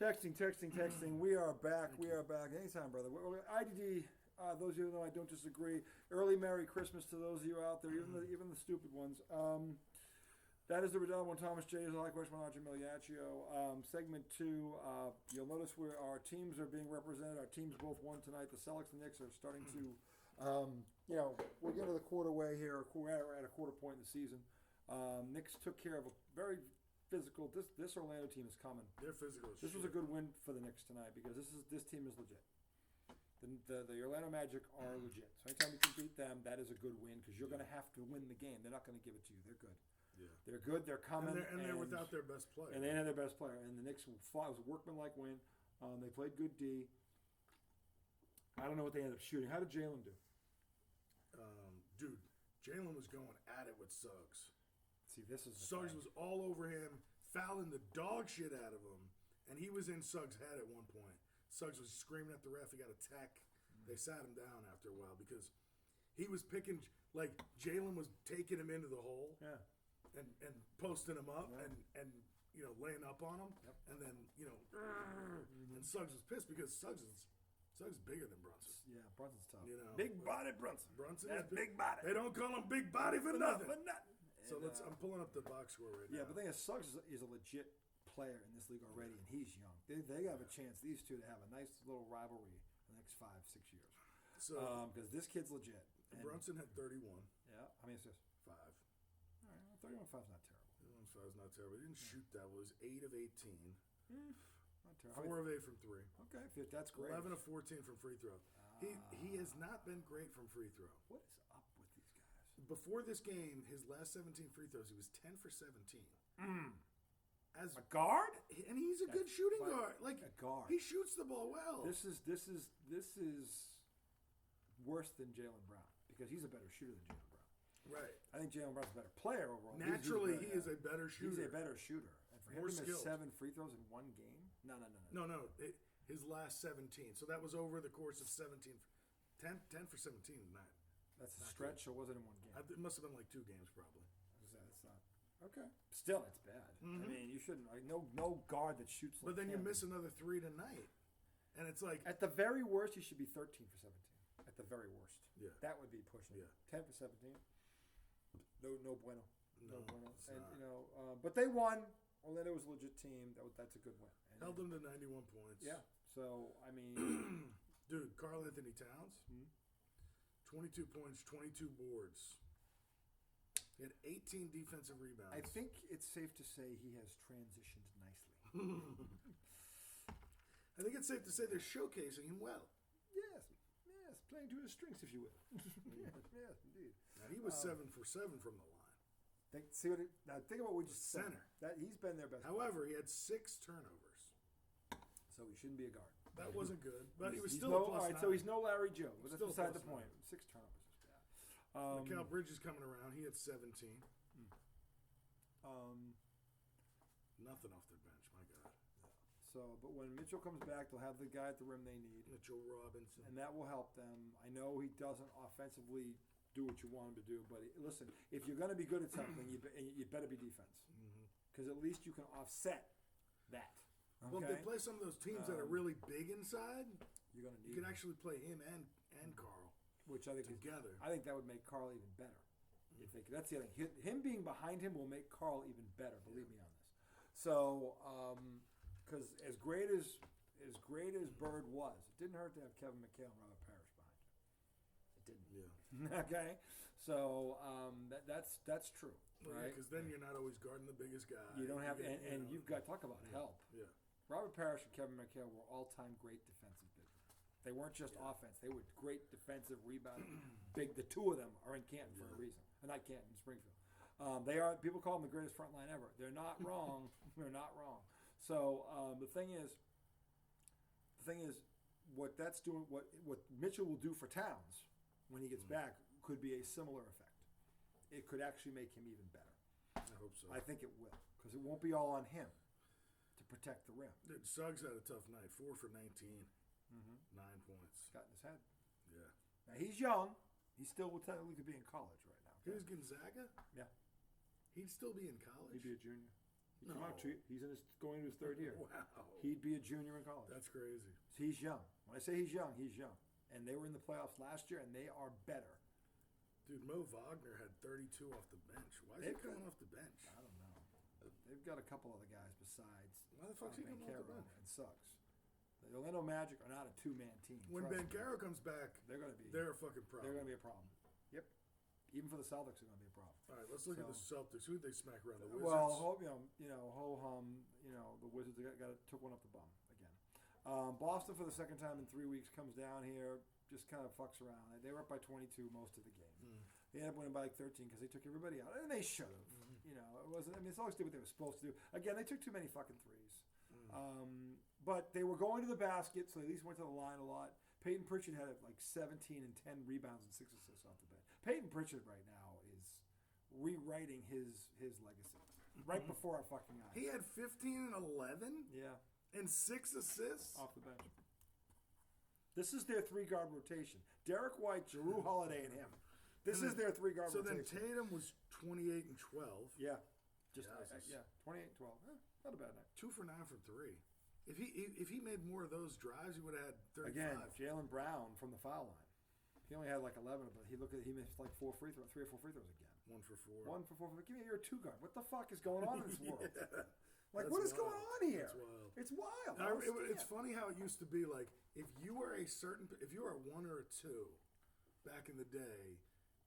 Texting. We are back. We are back. Anytime, brother. IDD, those of you who know I don't disagree. Early Merry Christmas to those of you out there, even the stupid ones. That is the Redoubtable Thomas J. Question Archie Miliaccio. Segment 2. You'll notice where our teams are being represented. Our teams both won tonight. The Celtics and Knicks are starting to, we're getting to the quarter way here. We're at a quarter point in the season. Knicks took care of a very physical. This Orlando team is coming. They're physical. This was a good win for the Knicks tonight because this team is legit. The Orlando Magic are legit. So anytime you can beat them, that is a good win because you're going to have to win the game. They're not going to give it to you. They're good. Yeah. They're good. They're coming. And they're without their best player. And they had their best player. And the Knicks fought. It was a workmanlike win. They played good D. I don't know what they ended up shooting. How did Jalen do? Dude, Jalen was going at it with Suggs. See, this is Suggs was all over him, fouling the dog shit out of him, and he was in Suggs' head at one point. Suggs was screaming at the ref. He got a tech. They sat him down after a while because he was picking, like, Jalen was taking him into the hole and posting him up and laying up on him. Yep. And then, and Suggs was pissed because Suggs is bigger than Brunson. Yeah, Brunson's tough. Big-bodied Brunson. Brunson That's is big body. They don't call him big body for nothing. For nothing. So I'm pulling up the box score right now. Yeah, but the thing is, Suggs is a legit player in this league already, and he's young. They have a chance, these two, to have a nice little rivalry in the next 5-6 years. So because this kid's legit. Brunson had 31. Yeah, how many assists? 5. All right, 31 5 is not terrible. 31 5 is not terrible. He didn't shoot that well. He was 8 of 18. Not terrible. 4 of 8 from 3. Okay, that's great. 11 of 14 from free throw. He has not been great from free throw. What is up with these guys? Before this game, his last 17 free throws, he was 10 for 17. As a guard? And he's a good shooting guard. Like a guard. He shoots the ball well. This is worse than Jaylen Brown because he's a better shooter than Jaylen Brown. Right. I think Jaylen Brown's a better player overall. Naturally, he is a better shooter. He's a better shooter. And for him to miss 7 free throws in one game? No. His last 17. So that was over the course of 17. 10 for 17 is not. That's a stretch, or was it in one game? It must have been like 2 games, probably. It's not. Okay. Still, it's bad. I mean, you shouldn't. No guard that shoots like But then him. you miss another 3 tonight. And it's like. At the very worst, you should be 13 for 17. At the very worst. Yeah. That would be pushing it. Yeah. 10 for 17. No bueno. No bueno. And, not. But they won. Orlando was a legit team. That's a good win. And held them to 91 points. Yeah. So, I mean. Dude, Karl Anthony Towns. 22 points, 22 boards. He had 18 defensive rebounds. I think it's safe to say he has transitioned nicely. I think it's safe to say they're showcasing him well. Yes, playing to his strengths, if you will. yes, indeed. Now, he was 7 for 7 from the line. Think about what we just center. That he's been their best. However, he had 6 turnovers. So he shouldn't be a guard. That wasn't good, but he was he's still no, a plus all right, 9. so he's no Larry Joe. But that's Still beside the plus point. 9. 6 turnovers is bad. Mikal Bridges coming around. He had 17. Nothing off their bench, my God. So, but when Mitchell comes back, they'll have the guy at the rim they need. Mitchell Robinson. And that will help them. I know he doesn't offensively do what you want him to do, but listen, if you're going to be good at something, you better be defense. Because at least you can offset that. Okay? Well, if they play some of those teams that are really big inside, you're going to need you can him. actually play him and Karl which I think together. I think that would make Karl even better. That's the other thing. Him being behind him will make Karl even better. Believe me on this. So, because as great as Bird was, it didn't hurt to have Kevin McHale and Robert Parrish behind you. It didn't. Yeah. Okay. So that's true, right? Because then you're not always guarding the biggest guy. You don't have, and you've got talk about help. Yeah. Robert Parrish and Kevin McHale were all-time great defensive big men. They weren't just offense; they were great defensive rebounding. The two of them are in Canton for a reason, and not Canton, Springfield. They are. People call them the greatest front line ever. They're not wrong. They're not wrong. So the thing is, what that's doing, what Mitchell will do for Towns when he gets back could be a similar effect. It could actually make him even better. I hope so. I think it will, because it won't be all on him to protect the rim. Dude, Suggs had a tough night. 4 for 19. 9 points. Got in his head. Yeah. Now, he's young. He still will technically could be in college right now. He was Gonzaga? Yeah. He'd still be in college? He'd be a junior. He came out he's going into his third year. Wow. He'd be a junior in college. That's crazy. He's young. When I say he's young, he's young. And they were in the playoffs last year, and they are better. Dude, Mo Wagner had 32 off the bench. Why is he coming off the bench? I don't know. They've got a couple other guys besides. Why the fuck's he coming off the bench? And Suggs. The Orlando Magic are not a two-man team. When Banchero comes back, they're a fucking problem. They're going to be a problem. Yep. Even for the Celtics, they're going to be a problem. All right, let's look at the Celtics. Who did they smack around? The Wizards? Well, ho-hum, the Wizards took one up the bum again. Boston, for the second time in 3 weeks, comes down here, just kind of fucks around. They were up by 22 most of the game. They ended up winning by like 13 because they took everybody out. And they should have. It wasn't. I mean, it's always did what they were supposed to do. Again, they took too many fucking threes. But they were going to the basket, so they at least went to the line a lot. Peyton Pritchard had like 17 and 10 rebounds and 6 assists off the bench. Peyton Pritchard right now is rewriting his legacy right before our fucking eyes. He had 15 and 11? Yeah. And 6 assists? Off the bench. This is their three-guard rotation. Derek White, Jrue Holiday, and him. This is their three-guard rotation. So then Tatum was 28 and 12. Yeah. 28 and 12. Not a bad night. 2 for 9 from 3. If he made more of those drives, he would have had 35. Again, Jaylen Brown from the foul line. He only had like 11, but he missed like 3 or 4 free throws again. 1 for 4. 1 for 4. Give me your two guard. What the fuck is going on in this world? Like, That's what is wild. going on here? That's wild. It's wild. It's funny how it used to be like if you were a 1 or a 2 back in the day,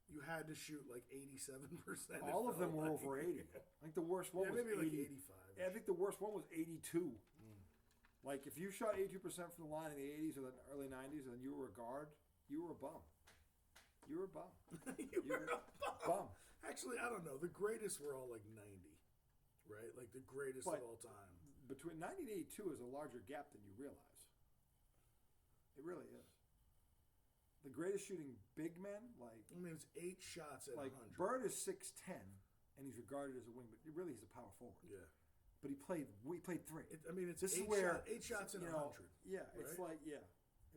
you had to shoot like 87%. All of them were over 80. I think the worst one was maybe 80. like 85. Yeah, I think the worst one was 82. Like, if you shot 82% from the line in the 80s or the early 90s and you were a guard, you were a bum. You were a bum. you were a bum. Actually, I don't know. The greatest were all like 90, right? Like the greatest of all time. Between 90 and 82 is a larger gap than you realize. It really is. The greatest shooting big men, like... I mean, it's 8 shots at like 100. Bird is 6'10", and he's regarded as a wing, but really he's a power forward. Yeah. But he played 3. It's this 8 is where 8 shots in 100. Yeah, right? it's like it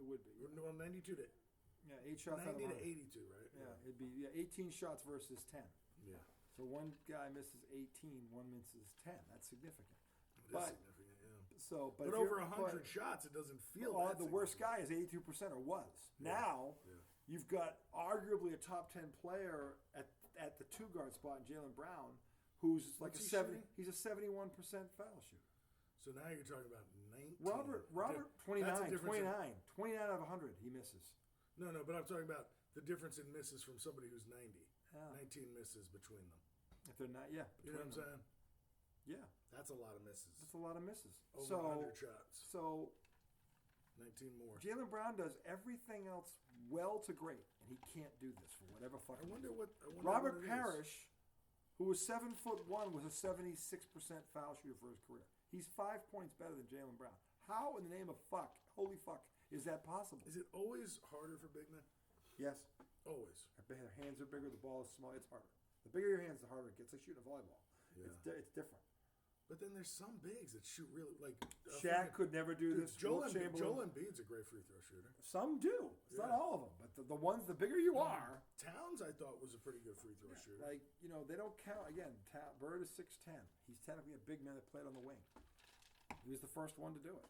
would be. Well, 92 to 8 shots out of 90 to 100. 82, right? Yeah, it'd be 18 shots versus 10. Yeah. So one guy misses 18, one misses 10. That's significant. It is significant, yeah. But over 100 shots, it doesn't feel. The worst guy is 82% or was. Yeah. Now you've got arguably a top 10 player at the 2 guard spot in Jaylen Brown, who's like What's a he 70. shooting? He's a 71% foul shooter. So now you're talking about 19. Robert 29 out of 100 he misses. No, but I'm talking about the difference in misses from somebody who's 90. Yeah. 19 misses between them. If they're not, You know what I'm saying? Yeah. That's a lot of misses. That's a lot of misses. Over 100 shots. So 19 more. Jaylen Brown does everything else well to great, and he can't do this for whatever fucking reason. Robert Parrish, who was 7'1", was a 76% foul shooter for his career. He's 5 points better than Jaylen Brown. How in the name of holy fuck, is that possible? Is it always harder for big men? Yes. Always. Their hands are bigger, the ball is small, it's harder. The bigger your hands, the harder it gets. Like shooting a volleyball. Yeah. It's different. But then there's some bigs that shoot really like. Shaq could never do this. Joel Embiid's a great free throw shooter. Some do. It's not all of them, but the ones, the bigger you are. Towns, I thought, was a pretty good free throw shooter. Like, they don't count. Again, Bird is 6'10". He's technically a big man that played on the wing. He was the first one to do it.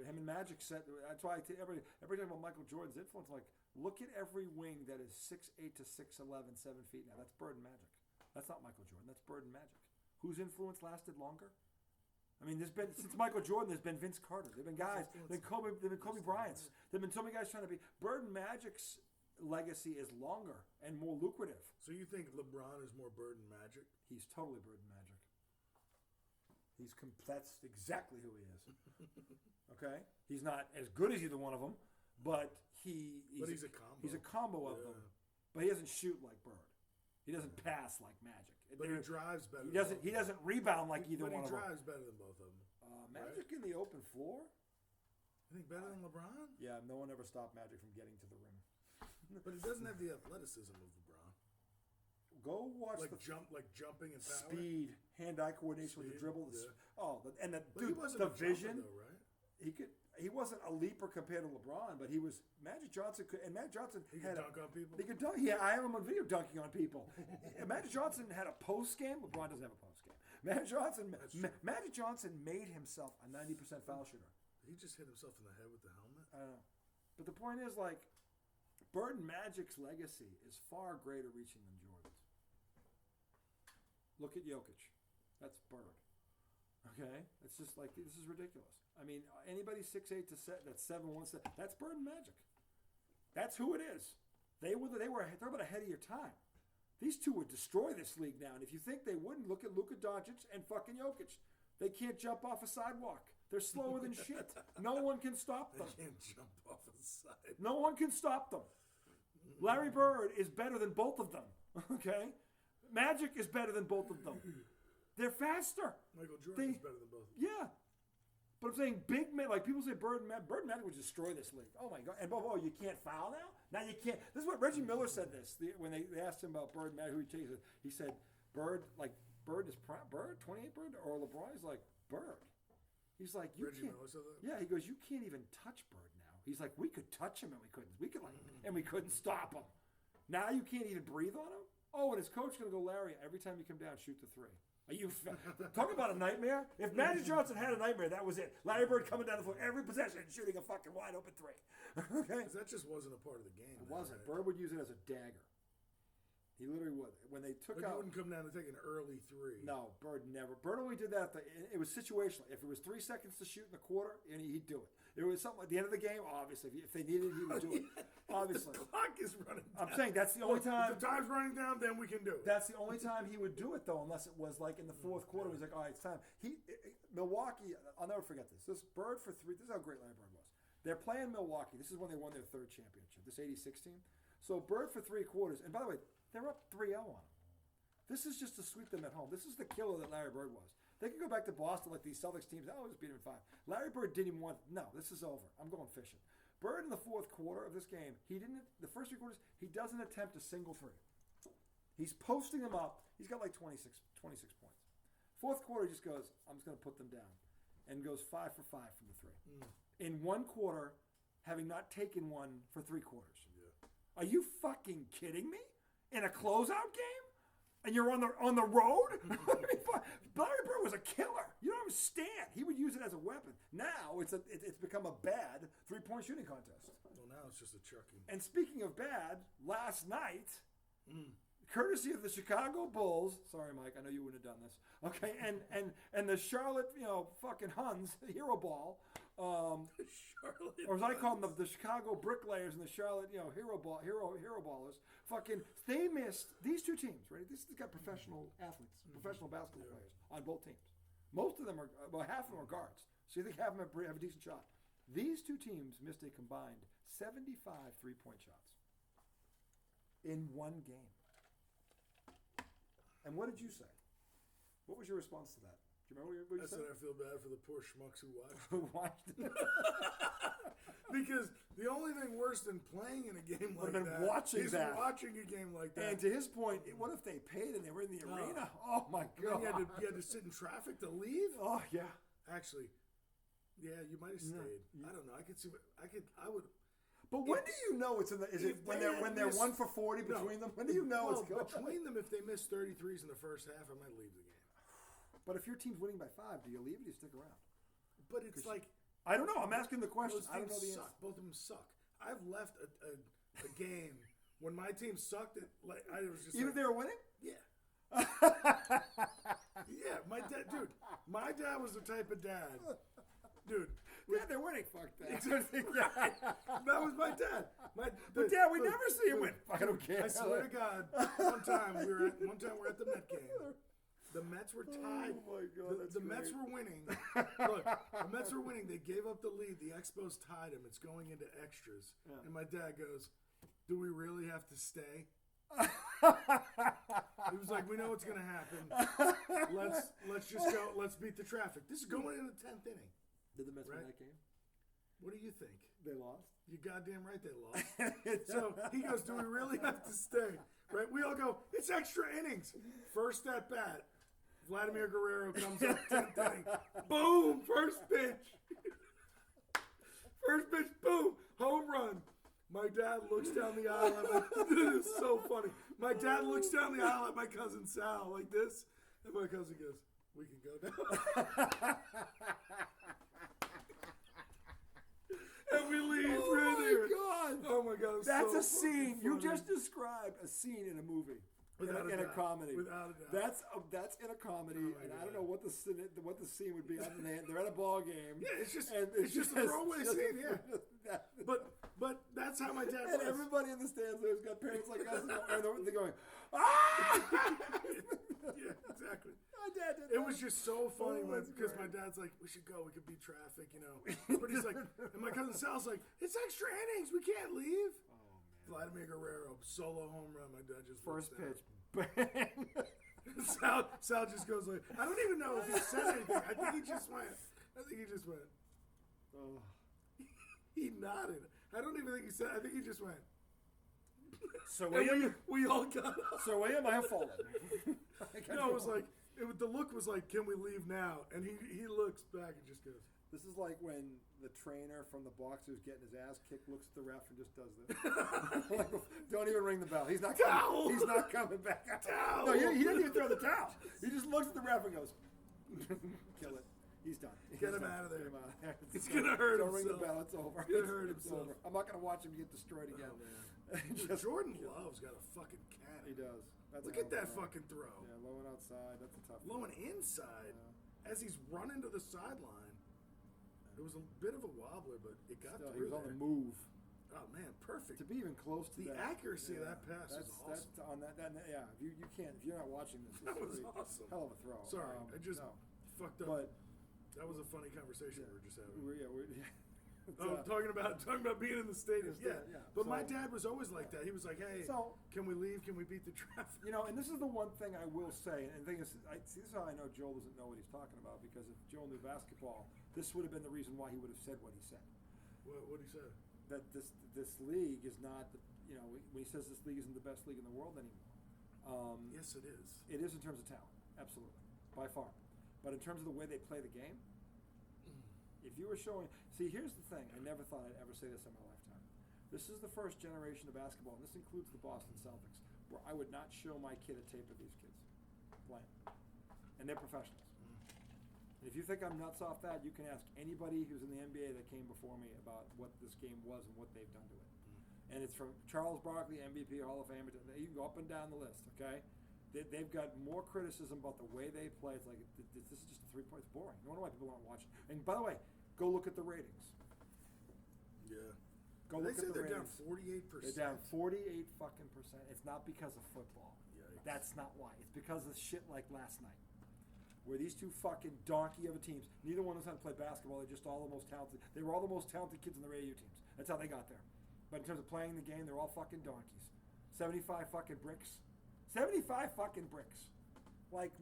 Him and Magic set. That's why every time about Michael Jordan's influence, like, look at every wing that is 6'8" to 6'11", 7 feet now. That's Bird and Magic. That's not Michael Jordan. That's Bird and Magic. Whose influence lasted longer? I mean, there's been since Michael Jordan. There's been Vince Carter. There've been guys. There've been Kobe Bryant's. There've been so many guys trying to be. Bird and Magic's legacy is longer and more lucrative. So you think LeBron is more Bird and Magic? He's totally Bird and Magic. That's exactly who he is. Okay, he's not as good as either one of them, but he's a combo. He's a combo of them, but he doesn't shoot like Bird. He doesn't pass like Magic. But he drives better. He doesn't rebound like either one of them. But he drives better than both of them. Magic in the open floor. You think better than LeBron? Yeah, no one ever stopped Magic from getting to the rim. But he doesn't have the athleticism of LeBron. Go watch jumping and power. Speed, hand-eye coordination with the dribble. Yeah. The vision. Though, right? He wasn't a leaper compared to LeBron, but he was. Magic Johnson could He could dunk on people. He could dunk. Yeah, I have him on video dunking on people. Magic Johnson had a post game. LeBron doesn't have a post game. Magic Johnson made himself a 90% foul shooter. He just hit himself in the head with the helmet. I don't know. But the point is, like, Bird and Magic's legacy is far greater reaching than Jordan's. Look at Jokic. That's Bird. Okay? It's just like, this is ridiculous. I mean, anybody 6'8" to set that's 7'1", that's Bird and Magic. That's who it is. They're about ahead of your time. These two would destroy this league now. And if you think they wouldn't, look at Luka Doncic and fucking Jokic. They can't jump off a sidewalk. They're slower than shit. No one can stop them. They can't jump off a side. No one can stop them. Larry Bird is better than both of them. Okay? Magic is better than both of them. They're faster. Michael Jordan is better than both of them. Yeah. But I'm saying big men, like people say Bird and Magic would destroy this league. Oh my God. And you can't foul now? Now you can't. This is what Reggie Miller said when they asked him about Bird and Magic, who he takes. He said, Bird is Bird, 28 Bird, or LeBron? He's like, Bird. He's like, you Reggie can't. Miller said that? Yeah, he goes, you can't even touch Bird now. He's like, we could touch him and we couldn't. And we couldn't stop him. Now you can't even breathe on him? Oh, and his coach going to go, Larry, every time you come down, shoot the three. Are you talk about a nightmare? If Magic Johnson had a nightmare, that was it. Larry Bird coming down the floor every possession and shooting a fucking wide open three. Okay? Because that just wasn't a part of the game. It wasn't. Right? Bird would use it as a dagger. He literally would. When they took out, he wouldn't come down to take an early three. No, Bird never. Bird only did that. It was situational. If it was 3 seconds to shoot in the quarter, and he'd do it. It was something at the end of the game. Obviously, if they needed, he would do it. Obviously, the clock is running down. I'm saying that's the only time. If the time's running down, then we can do it. That's the only time he would do it, though, unless it was like in the fourth quarter. He's like, all right, it's time. Milwaukee. I'll never forget this. This Bird for three. This is how great Larry Bird was. They're playing Milwaukee. This is when they won their third championship. This '86 team. So Bird for 3 quarters, and by the way, they're up 3-0 on them. This is just to sweep them at home. This is the killer that Larry Bird was. They can go back to Boston like these Celtics teams. Oh, just beat them in 5. Larry Bird didn't even want. No, this is over. I'm going fishing. Bird in the fourth quarter of this game, the first 3 quarters, he doesn't attempt a single three. He's posting them up. He's got like 26 points. Fourth quarter, he just goes, I'm just going to put them down, and goes 5 for 5 from the three. In 1 quarter, having not taken one for 3 quarters. Yeah. Are you fucking kidding me? In a closeout game? And you're on the road? Larry Bird was a killer. You don't understand. He would use it as a weapon. Now it's become a bad 3-point shooting contest. Well, now it's just a chucking. And speaking of bad, last night, courtesy of the Chicago Bulls. Sorry, Mike, I know you wouldn't have done this. Okay, and the Charlotte, fucking Huns, the Hero Ball. Charlotte, or as I call them, the Chicago Bricklayers and the Charlotte, Hero Ballers. Fucking, they missed these 2 teams, right? This has got professional athletes, professional basketball players on both teams. Most of them half of them are guards. So you think half of them have a decent shot. These 2 teams missed a combined 75 3-point shots in 1 game. And what did you say? What was your response to that? Do you remember what you said? I said I feel bad for the poor schmucks who watched. Who watched it? Because the only thing worse than playing in a game like that is watching a game like that. And to his point, what if they paid and they were in the arena? Oh my God! You had to sit in traffic to leave. Oh yeah. Actually, yeah, you might have stayed. I don't know. I could see. I would. But when do you know it's in the? Is it when they're 1 for 40 between them? When do you know it's going? Between them, if they miss 33s in the first half, I might leave the game. But if your team's winning by 5, do you leave or do you stick around? But it's like I don't know. I'm asking the question. I don't know the answer. Both of them suck. I've left a game when my team sucked. I was just even if they were winning. Yeah. Yeah, my dad was the type of dad. Dude. Yeah, they're winning. Fuck that. That was my dad. But Dad, we never see him win. I don't care. I swear to God, one time we're at the Met game. The Mets were tied. Oh my God, the Mets were winning. Look, the Mets were winning. They gave up the lead. The Expos tied them. It's going into extras. Yeah. And my dad goes, "Do we really have to stay?" He was like, "We know what's going to happen. Let's just go. Let's beat the traffic." This is going into the 10th inning. Did the Mets win that game? What do you think? They lost. You're goddamn right they lost. So he goes, "Do we really have to stay?" Right? We all go, "It's extra innings." First at bat, Vladimir Guerrero comes up 10th inning. Boom! First pitch. First pitch, boom! Home run. My dad looks down the aisle at my this is so funny. My dad looks down the aisle at my cousin Sal like this, and my cousin goes, We can go now. And we leave. Oh my god! That's so a scene. funny. You just described a scene in a movie. In a comedy. Without a doubt. That's in a comedy, Oh my and God. I don't know what the scene would be. Other than they're at a ball game. Yeah, it's just and it's just a throwaway scene. Yeah, but that's how my dad and was. everybody in the stands there's got parents like us, and they're going, ah! Yeah, exactly. My dad did It that. was just so funny that's because my great. dad's like, we should go, we could beat traffic, you know. But he's like, and my cousin Sal's like, it's extra innings, we can't leave. Oh man! Vladimir Guerrero solo home run. My dad just First looks down. pitch, bang! Sal just goes like, I don't even know if he said anything. I think he just went. Oh. He nodded. I don't even think he said. I think he just went. So And William, we all got up. so William, I have fallen. No, it was like the look was like, can we leave now? And he looks back and just goes. This is like when the trainer from the boxer's getting his ass kicked, looks at the ref and just does this. Like, don't even ring the bell. He's not Towel! coming, he's not coming back. Towel! No, he didn't even throw the towel. He just looks at the ref and goes, kill it. He's done. Get him out of there. Get him out of there. It's gonna hurt Don't ring the himself. bell. It's over. He's gonna hurt It's himself. over. I'm not going to watch him get destroyed again. Oh, man. Just- Jordan Love's got a fucking cannon. He does. That's Look a at hell that of a throw. fucking throw. Yeah, low and outside. That's a tough Low one. and inside Yeah. as he's running to the sideline. It was a bit of a wobbler, but it got Still, he through was on there. the move. Oh man, perfect. To be even close to The that, accuracy of that pass was that's awesome. on that. Yeah, if you're not watching this, That it's was a awesome. hell of a throw. Sorry, I just no. fucked up. But That was a funny conversation we were just having. it's, Oh, talking about being in the stadium. It's, Yeah. yeah. But my So- dad was always like that. He was like, "Hey, So- can we leave? Can we beat the traffic?" and this is the one thing I will say, and the thing is, this is how I know Joel doesn't know what he's talking about, because if Joel knew basketball, this would have been the reason why he would have said what he said. What did he say? That this league is not, when he says this league isn't the best league in the world anymore. Yes, it is. It is in terms of talent, absolutely, by far. But in terms of the way they play the game, if you were showing, here's the thing, I never thought I'd ever say this in my lifetime. This is the first generation of basketball, and this includes the Boston Celtics, where I would not show my kid a tape of these kids playing. And they're professionals. And if you think I'm nuts off that, you can ask anybody who's in the NBA that came before me about what this game was and what they've done to it. And it's from Charles Barkley, MVP, Hall of Famer. You can go up and down the list, okay? They've got more criticism about the way they play. It's like, this is just a 3 point. It's boring. No wonder why people aren't watching. And by the way, go look at the ratings. Yeah. Go They look say at the they're down ratings. 48%. They're down 48 fucking percent. It's not because of football. Yikes. That's not why. It's because of shit like last night, where these two fucking donkey of a teams, neither one knows how to play basketball. They're just all the most talented. They were all the most talented kids in their AU teams. That's how they got there. But in terms of playing the game, they're all fucking donkeys. 75 fucking bricks. 75 fucking bricks. Like,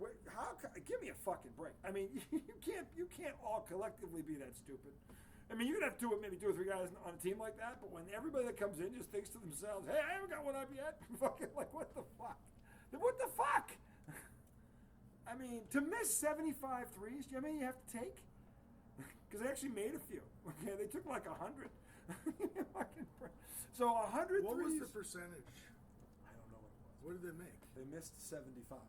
give me a fucking break. I mean, you can't all collectively be that stupid. I mean, you could have to do it, maybe 2 or 3 guys on a team like that, but when everybody that comes in just thinks to themselves, hey, I haven't got one up yet. Fucking like, what the fuck? What the fuck? I mean, to miss 75 threes, do you know how many you have to take? Because they actually made a few. Okay, they took like 100. So 100 What threes. was the percentage? I don't know what it was. What did they make? They missed 75.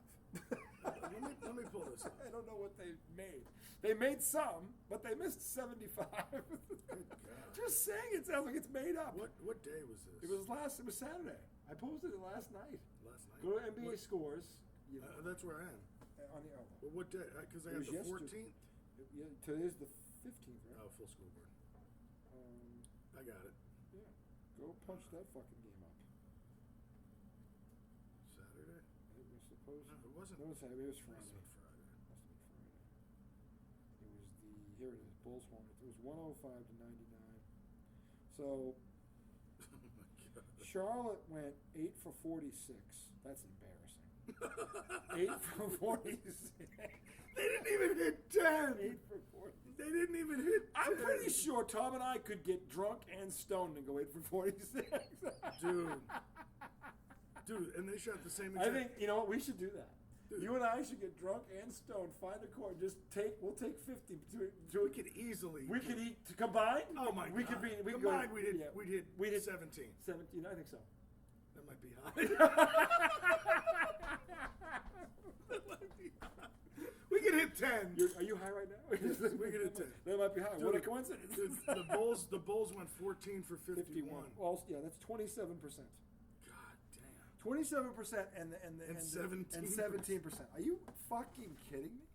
let me pull this up. I don't know what they made. They made some, but they missed 75. Just saying, it sounds like it's made up. What day was this? It was Saturday. I posted it last night. Last night. Go to NBA scores. That's where I am. On the Well, what day? Because I It got was the yesterday. 14th. Today's the 15th, right? Oh, full school board. I got it. Yeah. Go punch that fucking game up. Saturday? It was supposed. No, it wasn't. No, it was Friday. Must have been Friday. Must have been Friday. It was here it is, Bulls Hornets. It was 105 to 99. So Oh my god. Charlotte went 8 for 46. That's embarrassing. 8 for 46. They didn't even hit 10. 8 for 40. They didn't even hit 10. I'm pretty sure Tom and I could get drunk and stoned and go 8 for 46. Dude, and they shot the same I exact. think, you know what, we should do that. Dude. You and I should get drunk and stoned, find a court, we'll take 50. We could easily. We could eat combined. Oh my we god. Could be. We could Combined, go, we'd hit 17. 17. I think so. That might be high. That might be high. We We can hit 10. Are you high right now? We can hit 10. That might be high. Dude, What a coincidence. Dude, the Bulls went 14 for 51. Well, yeah, that's 27%. God damn. 27% and 17%. Are you fucking kidding me?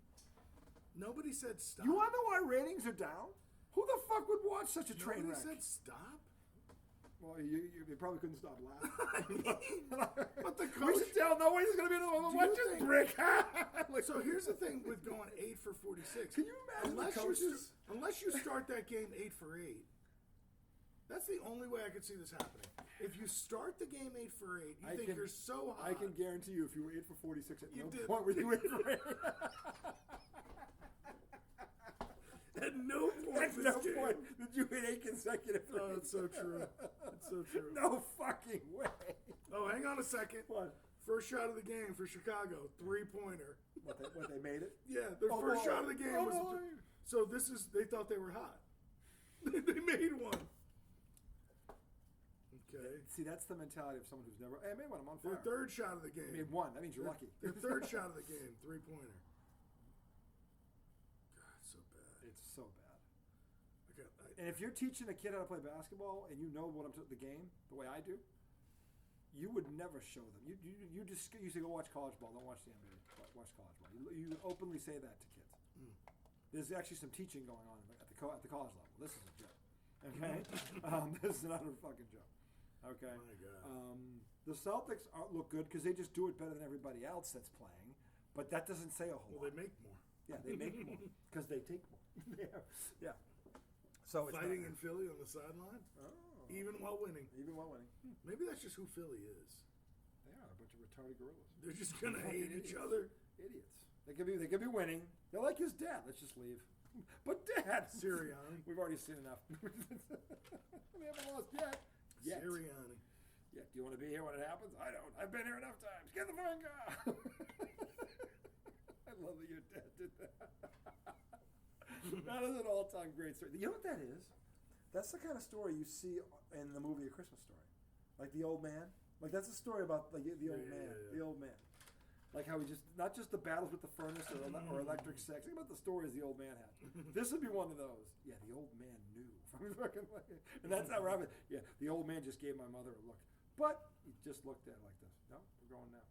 Nobody said stop. You want to know why ratings are down? Who the fuck would watch such a train wreck? Nobody said stop. Well, you probably couldn't stop laughing. But the We coach. should tell no way he's going to be another one. Watch this brick. Like, So here's the thing with going 8 for 46. Can you imagine the coaches? Unless you start that game 8 for 8, that's the only way I could see this happening. If you start the game 8 for 8, you're so hot. I can guarantee you, if you were 8 for 46, at You no did. point were you 8 for 8. At no point. At no point did you hit 8 consecutive threes. Oh, it's so true. It's so true. No fucking way. Oh, hang on a second. What? First shot of the game for Chicago, 3-pointer. What they made it? Yeah, their first shot of the game was. So they thought they were hot. They made one. Okay. See, that's the mentality of someone who's never. Hey, I made one. I'm on Their fire. third shot of the I game. made one. That means you're lucky. Their third shot of the game, 3-pointer. God, so bad. It's so bad. Okay, And if you're teaching a kid how to play basketball and you know what the game the way I do, you would never show them. You say go watch college ball. Don't watch the NBA. Watch college ball. You openly say that to kids. There's actually some teaching going on at the college level. This is a joke. Okay, this is not a fucking joke. Okay. My God. The Celtics look good because they just do it better than everybody else that's playing, but that doesn't say a whole Well, lot. they make more. Yeah, they make more because they take more. Yeah. So it's Fighting not, in Philly on the sideline, oh, even while winning. even while winning. Maybe that's just who Philly is. They are a bunch of retarded gorillas. They're just gonna hate each other. Idiots. They could be winning. They're like his dad. Let's just leave. But Dad, Sirianni. we've already seen enough. We haven't lost yet. Sirianni. Yeah. Do you want to be here when it happens? I don't. I've been here enough times. Get the phone call. I love that your dad did that. That is an all-time great story. You know what that is? That's the kind of story you see in the movie A Christmas Story, like the old man. Like that's a story about like the old man. Yeah. The old man. Like how he not just the battles with the furnace or electric sex. Think about the stories the old man had. This would be one of those. Yeah, the old man knew. And that's how Robin. Yeah, the old man just gave my mother a look. But he just looked at her like this. No, we're going now.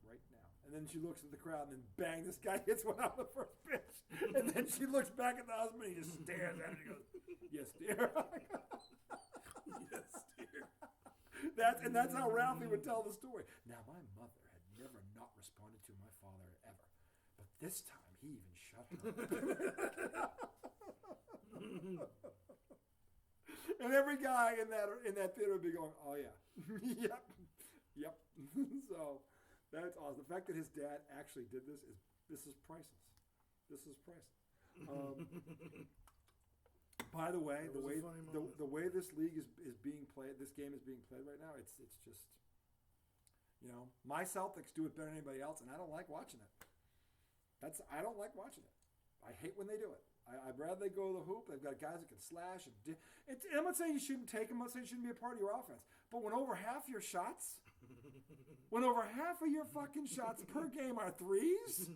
Right now. And then she looks at the crowd and then bang, this guy hits one out of the first pitch. And then she looks back at the husband and he just stares at her and he goes, yes, dear. Yes, dear. That's how Ralphie would tell the story. Now, my mother had never not responded to my father ever. But this time, he even shut her up. And every guy in that theater would be going, oh, yeah. Yep. So, that's awesome. The fact that his dad actually did this is priceless. This is priceless. By the way, the way this league is being played, this game is being played right now, it's just, my Celtics do it better than anybody else, and I don't like watching it. I don't like watching it. I hate when they do it. I'd rather they go to the hoop. They've got guys that can slash. I'm not saying you shouldn't take them. I'm not saying you shouldn't be a part of your offense. But when over half your shots, when over half of your fucking shots per game are threes,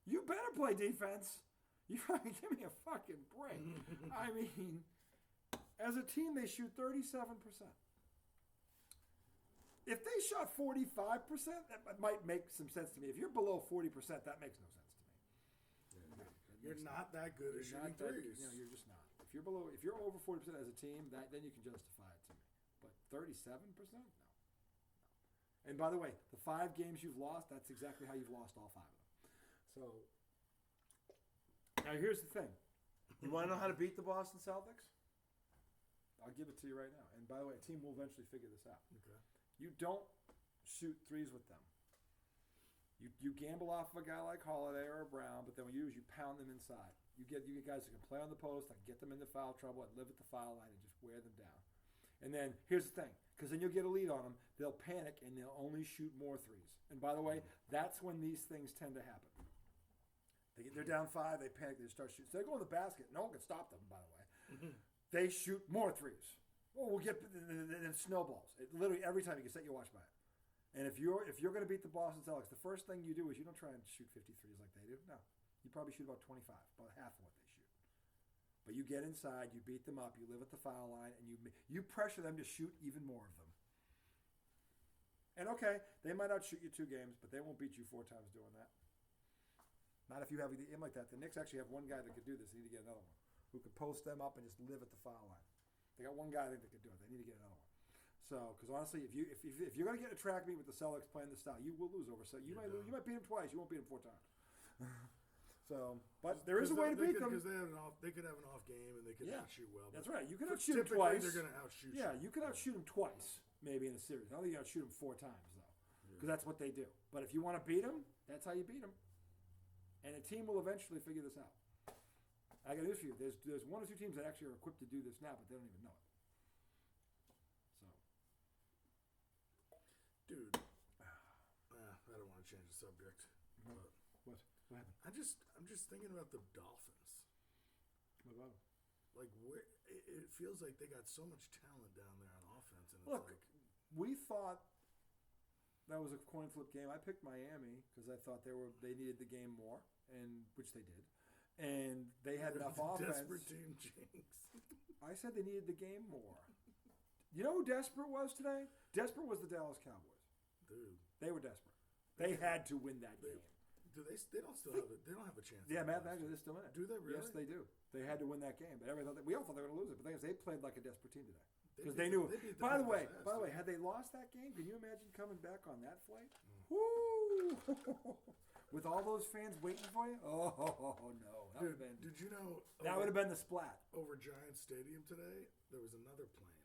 you better play defense. You fucking give me a fucking break. I mean, as a team, they shoot 37%. If they shot 45%, that might make some sense to me. If you're below 40%, that makes no sense to me. You're not that good at shooting threes. You're just not. If you're over 40% as a team, then you can justify it to me. But 37%, no. And by the way, the 5 games you've lost, that's exactly how you've lost all 5 of them. So now here's the thing. You want to know how to beat the Boston Celtics? I'll give it to you right now. And by the way, a team will eventually figure this out. Okay. You don't shoot threes with them. You gamble off of a guy like Holiday or Brown, but then what you do is you pound them inside. You get guys who can play on the post, that can get them into foul trouble, and live at the foul line and just wear them down. And then here's the thing, because then you'll get a lead on them. They'll panic and they'll only shoot more threes. And by the way, that's when these things tend to happen. They're down 5, they panic, they start shooting. So they go in the basket. No one can stop them, by the way. They shoot more threes. Oh, we'll get and it snowballs. Literally every time you can set your watch by it. And if you're going to beat the Boston Celtics, the first thing you do is you don't try and shoot 53s like they do. No, you probably shoot about 25, about half of what they shoot. But you get inside, you beat them up, you live at the foul line, and you pressure them to shoot even more of them. And okay, they might not shoot you 2 games, but they won't beat you 4 times doing that. Not if you have a game like that. The Knicks actually have one guy that could do this. They need to get another one who could post them up and just live at the foul line. They got one guy that could do it. They need to get another one. So, because honestly, if you're going to get a track meet with the Celtics playing this style, you will lose over. So you might lose. You might beat them twice. You won't beat them 4 times. So, but there is a way to beat them because they could have an off game and they could not shoot well. That's right. You can outshoot them twice. They're going to outshoot. Yeah, you can outshoot them twice, maybe in a series. I don't think you outshoot them 4 times though, because that's what they do. But if you want to beat them, that's how you beat them. And a team will eventually figure this out. I got news for you. There's 1 or 2 teams that actually are equipped to do this now, but they don't even know it. So, dude, I don't want to change the subject. Mm-hmm. But what happened? I'm just thinking about the Dolphins. What about them? Like, where it feels like they got so much talent down there on offense, and it's Look, like we thought that was a coin flip game. I picked Miami because I thought they needed the game more, and which they did, and they had enough offense. Desperate team jinx. I said they needed the game more. You know who desperate was today? Desperate was the Dallas Cowboys. Dude, they were desperate. They had to win that game. Do they? They don't still have it. They don't have a chance. Yeah, mathematically they're still in it. Do they really? Yes, they do. They had to win that game, but we all thought they were going to lose it. But they played like a desperate team today. Because they knew. By the way, had they lost that game, can you imagine coming back on that flight? Woo! With all those fans waiting for you? Oh no! That would have been. Did you know that would have been the splat over Giants Stadium today? There was another plane.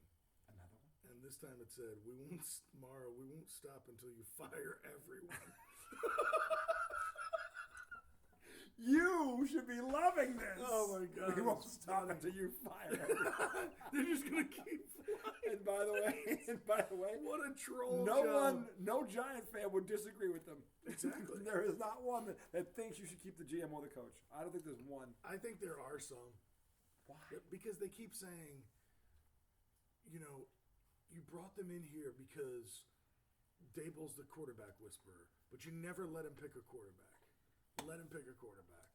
Another one. And this time it said, "We won't stop until you fire everyone." You should be loving this. Oh my God! We won't stop until you fire everyone. They're just gonna keep flying. And by the way, what a troll! No Giant fan would disagree with them. Exactly. There is not one that thinks you should keep the GM or the coach. I don't think there's one. I think there are some. Why? Because they keep saying, you brought them in here because Daboll's the quarterback whisperer, but you never let him pick a quarterback. Let him pick a quarterback.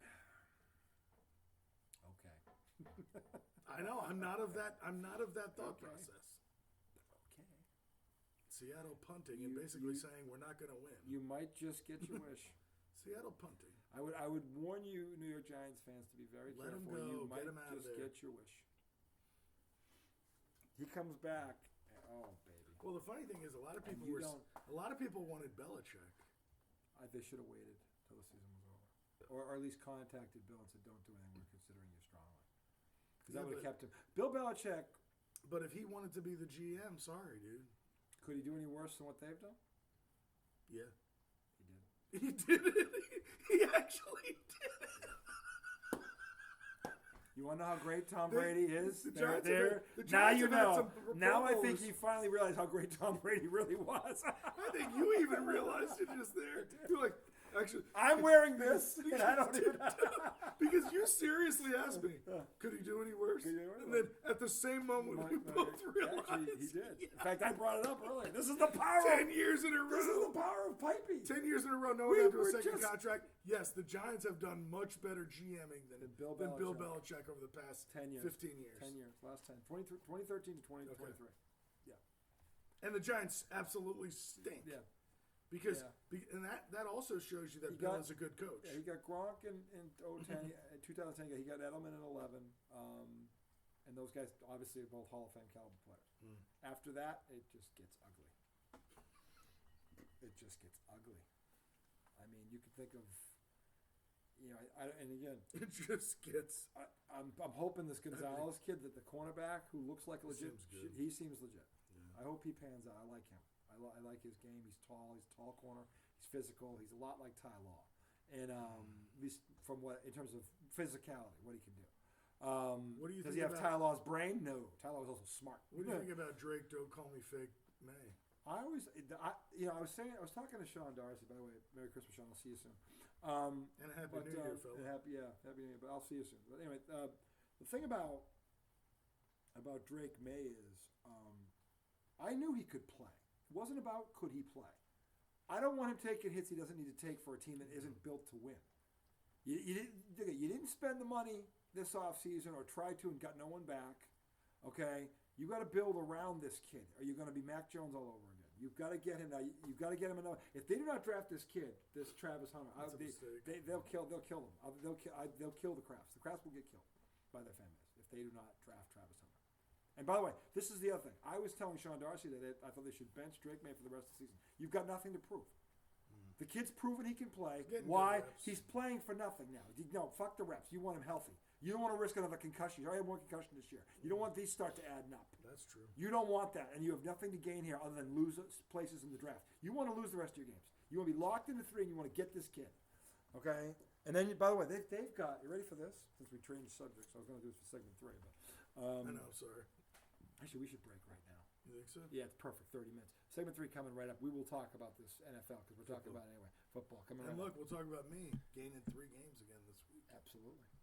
Okay. I know. I'm not of that thought process. Okay. Seattle punting and basically saying we're not going to win. You might just get your wish. Seattle punting. I would warn you, New York Giants fans, to be very careful. Let him go. You might get him out just of there. get your wish. He comes back. Oh baby. Well, the funny thing is, a lot of people wanted Belichick. They should have waited till the season was over, or at least contacted Bill and said, "Don't do anything. We're considering you strongly," because that would have kept him. Bill Belichick. But if he wanted to be the GM, sorry, dude. Could he do any worse than what they've done? Yeah, he did. He did it. He actually did it. You want to know how great Tom Brady is? The now Giants you know. Now I Pro think Bowlers. he finally realized how great Tom Brady really was. I think you even realized it just there. You're like, actually, I'm wearing this, and I don't even. Because you seriously asked me, could he do any worse? And then at the same moment, we both realized Actually, he did. In fact, I brought it up earlier. This is the power. 10 years in a row. This is the power of piping. 10 years in a row, no one got to a second contract. Yes, the Giants have done much better GMing than Bill Belichick over the past 10 years. 15 years. 10 years. Last 10. 2013 to 2023. Okay. Yeah. And the Giants absolutely stink. Yeah. Because and that also shows you that Bill is a good coach. Yeah, he got Gronk in 2010. In 2010, he got Edelman in 11. And those guys obviously are both Hall of Fame caliber players. After that, it just gets ugly. It just gets ugly. I mean, you could think of, and again, it just gets. I'm hoping this Gonzalez kid, that the cornerback who looks like legit, he seems legit. Yeah. I hope he pans out. I like him. I like his game. He's tall. He's a tall corner. He's physical. He's a lot like Ty Law, and at least from in terms of physicality, what he can do. What do you does think he have Ty Law's brain? No. Ty Law was also smart. What do you think about Drake? Don't call me fake May. I was talking to Sean Darcy. By the way, Merry Christmas, Sean. I'll see you soon. And a Happy New Year, fella. Happy New Year. But I'll see you soon. But anyway, the thing about Drake May is, I knew he could play. It wasn't about could he play. I don't want him taking hits he doesn't need to take for a team that isn't built to win. You didn't spend the money this offseason or try to and got no one back. Okay? You got to build around this kid. Are you going to be Mac Jones all over again? You've got to get him now. You've got to get him enough. If they do not draft this kid, this Travis Hunter, they'll kill him. They'll kill the Crafts. The Crafts will get killed by their fan base if they do not draft Travis Hunter. And by the way, this is the other thing. I was telling Sean Darcy that I thought they should bench Drake May for the rest of the season. You've got nothing to prove. The kid's proven he can play. Why? He's playing for nothing now. No, fuck the reps. You want him healthy. You don't want to risk another concussion. You already had one concussion this year. You don't want these start to add up. That's true. You don't want that, and you have nothing to gain here other than lose places in the draft. You want to lose the rest of your games. You want to be locked into 3, and you want to get this kid. Okay? And then, by the way, they've got, you ready for this? Since we changed subjects, I was going to do this for segment 3. But, I know, sorry. Actually, we should break right now. You think so? Yeah, it's perfect. 30 minutes. Segment 3 coming right up. We will talk about this NFL because we're talking about it anyway. Football coming right up. And look, we'll talk about me gaining 3 games again this week. Absolutely.